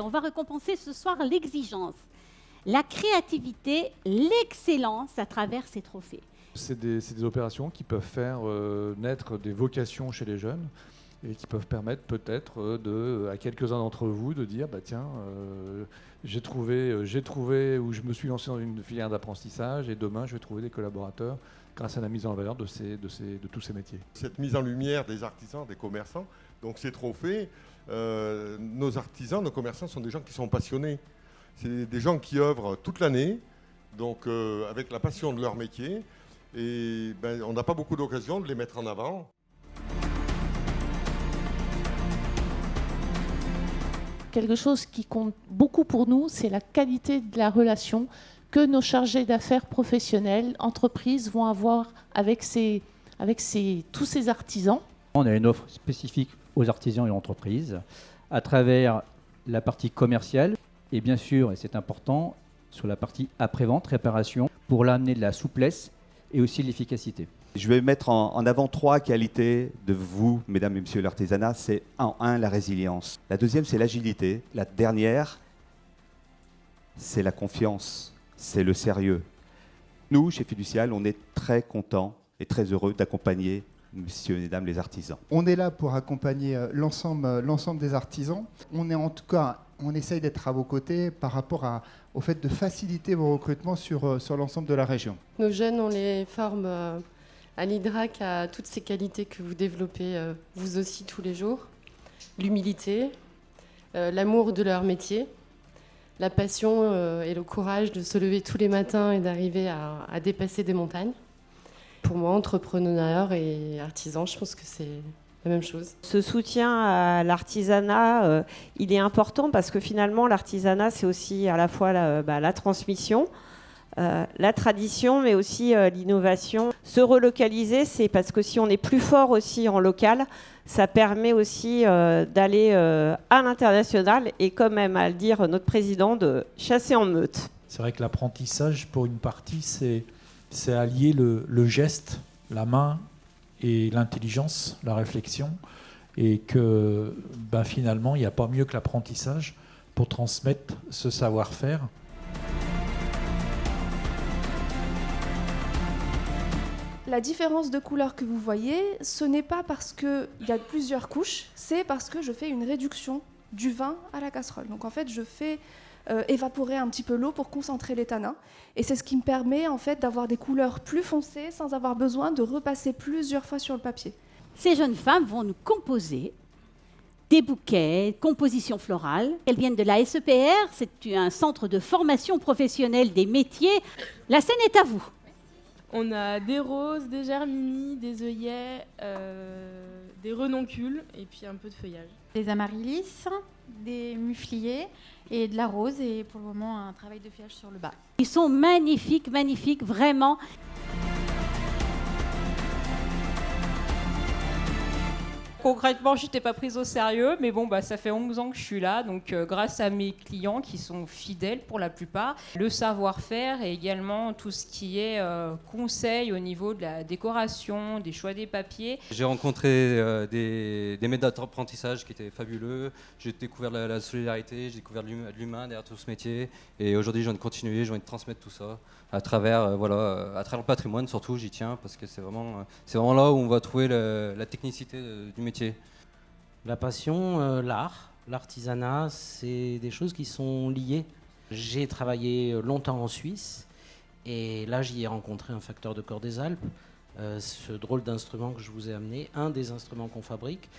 On va récompenser ce soir l'exigence, la créativité, l'excellence à travers ces trophées. C'est des opérations qui peuvent faire naître des vocations chez les jeunes et qui peuvent permettre peut-être à quelques-uns d'entre vous de dire tiens, j'ai trouvé où je me suis lancé dans une filière d'apprentissage et demain je vais trouver des collaborateurs grâce à la mise en valeur de tous ces métiers. Cette mise en lumière des artisans, des commerçants, donc ces trophées, nos artisans, nos commerçants sont des gens qui sont passionnés. C'est des gens qui œuvrent toute l'année, donc avec la passion de leur métier. Et on n'a pas beaucoup d'occasions de les mettre en avant. Quelque chose qui compte beaucoup pour nous, c'est la qualité de la relation que nos chargés d'affaires professionnels, entreprises vont avoir avec tous ces artisans. On a une offre spécifique aux artisans et aux entreprises à travers la partie commerciale et bien sûr, et c'est important, sur la partie après-vente, réparation, pour l'amener de la souplesse et aussi de l'efficacité. Je vais mettre en avant 3 qualités de vous, mesdames et messieurs l'artisanat. C'est la résilience. La deuxième, c'est l'agilité. La dernière, c'est la confiance, c'est le sérieux. Nous, chez Fiducial, on est très contents et très heureux d'accompagner messieurs et mesdames les artisans. On est là pour accompagner l'ensemble des artisans. On essaye d'être à vos côtés par rapport au fait de faciliter vos recrutements sur l'ensemble de la région. Nos jeunes, on les forme à l'IDRAC à toutes ces qualités que vous développez vous aussi tous les jours. L'humilité, l'amour de leur métier, la passion et le courage de se lever tous les matins et d'arriver à dépasser des montagnes. Pour moi, entrepreneur et artisan, je pense que c'est la même chose. Ce soutien à l'artisanat, il est important parce que finalement, l'artisanat, c'est aussi à la fois la transmission, la tradition, mais aussi l'innovation. Se relocaliser, c'est parce que si on est plus fort aussi en local, ça permet aussi d'aller à l'international et comme aime à le dire notre président, de chasser en meute. C'est vrai que l'apprentissage, pour une partie, c'est allier le geste, la main et l'intelligence, la réflexion, et que finalement, il n'y a pas mieux que l'apprentissage pour transmettre ce savoir-faire. La différence de couleur que vous voyez, ce n'est pas parce qu'il y a plusieurs couches, c'est parce que je fais une réduction du vin à la casserole. Donc en fait, je fais évaporer un petit peu l'eau pour concentrer les tanins. Et c'est ce qui me permet en fait d'avoir des couleurs plus foncées sans avoir besoin de repasser plusieurs fois sur le papier. Ces jeunes femmes vont nous composer des bouquets, compositions florales. Elles viennent de la SEPR, c'est un centre de formation professionnelle des métiers. La scène est à vous. On a des roses, des germinies, des œillets, des renoncules et puis un peu de feuillage. Des amaryllis, des mufliers et de la rose et pour le moment un travail de feuillage sur le bas. Ils sont magnifiques, magnifiques, vraiment. Concrètement, je n'étais pas prise au sérieux, mais bon, ça fait 11 ans que je suis là, donc grâce à mes clients qui sont fidèles pour la plupart, le savoir-faire et également tout ce qui est conseil au niveau de la décoration, des choix des papiers. J'ai rencontré des méthodes d'apprentissage qui étaient fabuleux, j'ai découvert la solidarité, j'ai découvert de l'humain derrière tout ce métier, et aujourd'hui j'ai envie de continuer, j'ai envie de transmettre tout ça à travers, à travers le patrimoine surtout, j'y tiens, parce que c'est vraiment là où on va trouver la technicité du métier. La passion, l'art, l'artisanat, c'est des choses qui sont liées. J'ai travaillé longtemps en Suisse et là j'y ai rencontré un facteur de corps des Alpes, ce drôle d'instrument que je vous ai amené, un des instruments qu'on fabrique.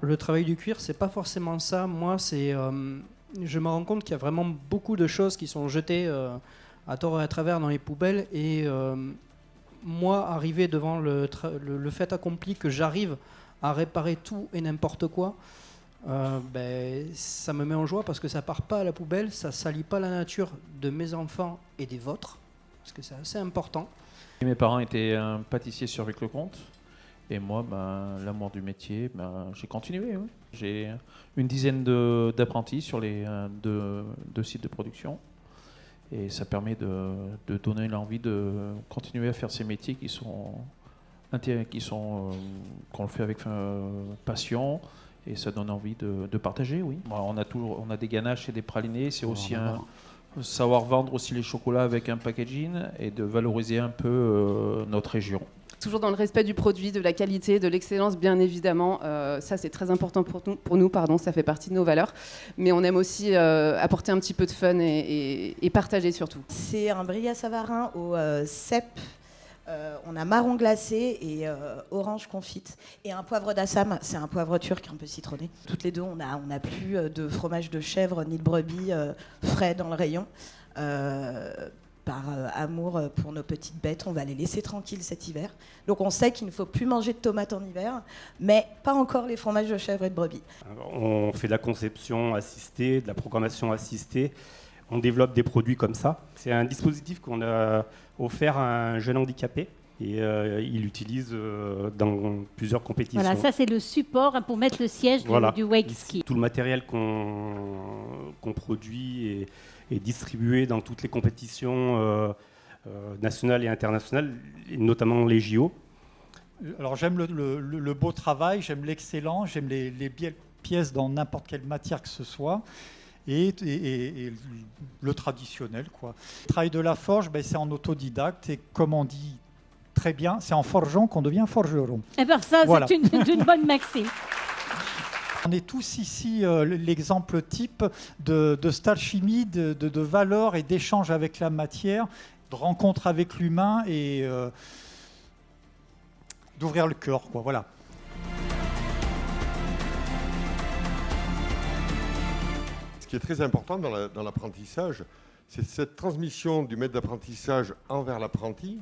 Le travail du cuir, c'est pas forcément ça. Moi, je me rends compte qu'il y a vraiment beaucoup de choses qui sont jetées à tort et à travers dans les poubelles. Et moi, arrivé devant le fait accompli que j'arrive à réparer tout et n'importe quoi, ça me met en joie parce que ça part pas à la poubelle, ça salit pas la nature de mes enfants et des vôtres, parce que c'est assez important. Mes parents étaient un pâtissier sur Vic-le-Comte. Et moi, l'amour du métier, j'ai continué. Oui. J'ai une dizaine d'apprentis sur les deux sites de production. Et ça permet de donner l'envie de continuer à faire ces métiers qu'on le fait avec passion. Et ça donne envie de partager, oui. On a des ganaches et des pralinés. C'est aussi savoir vendre aussi les chocolats avec un packaging et de valoriser un peu notre région. Toujours dans le respect du produit, de la qualité, de l'excellence, bien évidemment. Ça, c'est très important pour nous, ça fait partie de nos valeurs. Mais on aime aussi apporter un petit peu de fun et partager surtout. C'est un brillat savarin au cèpe. On a marron glacé et orange confite. Et un poivre d'Assam, c'est un poivre turc un peu citronné. Toutes les deux, on n'a plus de fromage de chèvre ni de brebis frais dans le rayon. Par amour pour nos petites bêtes, on va les laisser tranquilles cet hiver. Donc on sait qu'il ne faut plus manger de tomates en hiver, mais pas encore les fromages de chèvre et de brebis. On fait de la conception assistée, de la programmation assistée. On développe des produits comme ça. C'est un dispositif qu'on a offert à un jeune handicapé. Et il l'utilise dans plusieurs compétitions. Voilà, ça c'est le support pour mettre le siège du wake ski. Tout le matériel qu'on produit est distribué dans toutes les compétitions nationales et internationales, et notamment les JO. Alors j'aime le beau travail, j'aime l'excellence, j'aime les belles pièces dans n'importe quelle matière que ce soit. Et le traditionnel, quoi. Le travail de la forge, c'est en autodidacte et comme on dit très bien, c'est en forgeant qu'on devient forgeron. Eh bien ça, voilà. C'est une bonne maxime. On est tous ici l'exemple type de stage chimie, de valeur et d'échange avec la matière, de rencontre avec l'humain et d'ouvrir le cœur, quoi. Voilà. Ce qui est très important dans l'apprentissage, c'est cette transmission du maître d'apprentissage envers l'apprenti,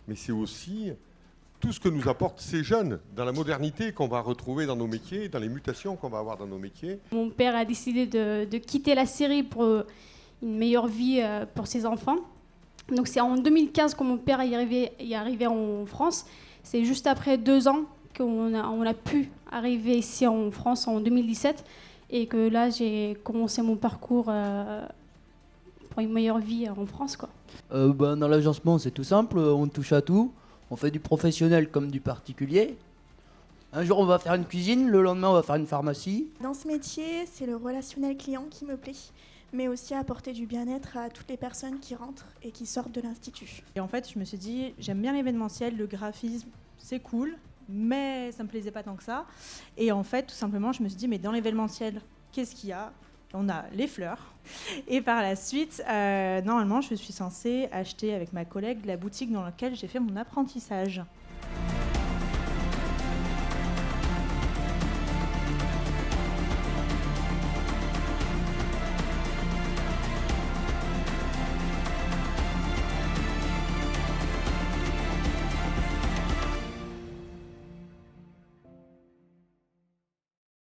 mais c'est aussi tout ce que nous apportent ces jeunes dans la modernité qu'on va retrouver dans nos métiers, dans les mutations qu'on va avoir dans nos métiers. Mon père a décidé de quitter la Syrie pour une meilleure vie pour ses enfants. Donc c'est en 2015 que mon père est arrivé en France. C'est juste après 2 ans qu'on a pu arriver ici en France en 2017. Et que là, j'ai commencé mon parcours pour une meilleure vie en France, quoi. Dans l'agencement, c'est tout simple, on touche à tout. On fait du professionnel comme du particulier. Un jour, on va faire une cuisine, le lendemain, on va faire une pharmacie. Dans ce métier, c'est le relationnel client qui me plaît, mais aussi apporter du bien-être à toutes les personnes qui rentrent et qui sortent de l'institut. Et en fait, je me suis dit, j'aime bien l'événementiel, le graphisme, c'est cool. Mais ça me plaisait pas tant que ça. Et en fait, tout simplement, je me suis dit, mais dans l'événementiel, qu'est-ce qu'il y a ? On a les fleurs. Et par la suite, normalement, je suis censée acheter avec ma collègue la boutique dans laquelle j'ai fait mon apprentissage.